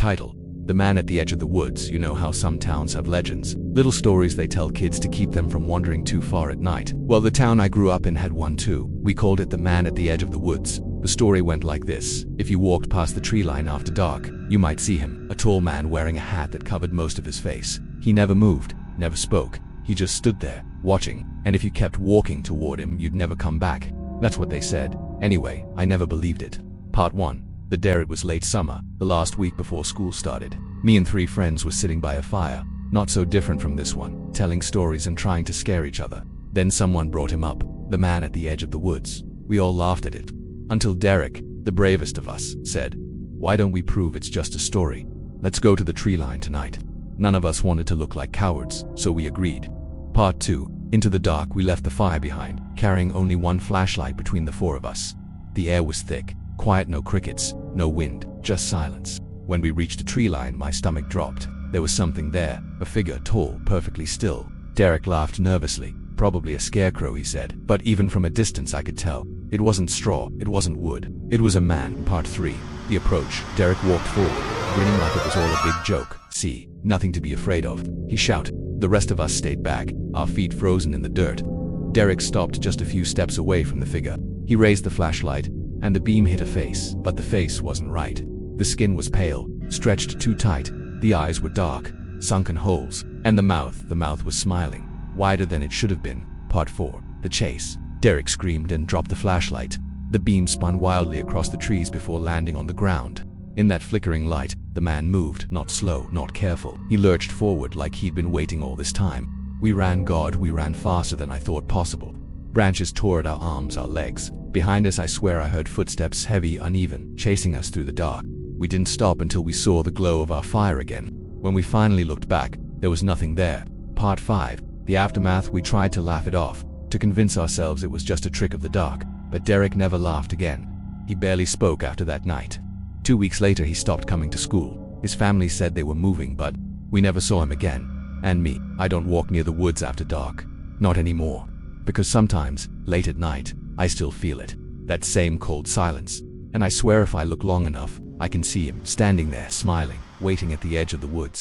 title. The Man at the Edge of the Woods. You know how some towns have legends, little stories they tell kids to keep them from wandering too far at night. Well, the town I grew up in had one too. We called it the Man at the Edge of the Woods. The story went like this. If you walked past the tree line after dark, you might see him, a tall man wearing a hat that covered most of his face. He never moved, never spoke. He just stood there, watching, and if you kept walking toward him, you'd never come back. That's what they said. Anyway, I never believed it. Part 1. The dare. It was late summer, the last week before school started. Me and 3 friends were sitting by a fire, not so different from this one, telling stories and trying to scare each other. Then someone brought him up, the man at the edge of the woods. We all laughed at it. Until Derek, the bravest of us, said, "Why don't we prove it's just a story? Let's go to the tree line tonight." None of us wanted to look like cowards, so we agreed. Part 2. Into the dark we left the fire behind, carrying only one flashlight between the 4 of us. The air was thick, quiet, no crickets, no wind, just silence. When we reached the tree line, my stomach dropped. There was something there, a figure, tall, perfectly still. Derek laughed nervously. "Probably a scarecrow," he said, but even from a distance I could tell. It wasn't straw, it wasn't wood. It was a man. Part 3. The approach. Derek walked forward, grinning like it was all a big joke. "See, nothing to be afraid of," he shouted. The rest of us stayed back, our feet frozen in the dirt. Derek stopped just a few steps away from the figure. He raised the flashlight, and the beam hit a face, but the face wasn't right. The skin was pale, stretched too tight, the eyes were dark, sunken holes, and the mouth was smiling, wider than it should have been. Part 4. The chase. Derek screamed and dropped the flashlight. The beam spun wildly across the trees before landing on the ground. In that flickering light, the man moved, not slow, not careful. He lurched forward like he'd been waiting all this time. We ran faster than I thought possible. Branches tore at our arms, our legs. Behind us, I swear I heard footsteps, heavy, uneven, chasing us through the dark. We didn't stop until we saw the glow of our fire again. When we finally looked back, there was nothing there. Part 5. The aftermath. We tried to laugh it off, to convince ourselves it was just a trick of the dark, but Derek never laughed again. He barely spoke after that night. 2 weeks later, he stopped coming to school. His family said they were moving, but we never saw him again. And me, I don't walk near the woods after dark. Not anymore. Because sometimes, late at night, I still feel it. That same cold silence. And I swear if I look long enough, I can see him standing there, smiling, waiting at the edge of the woods.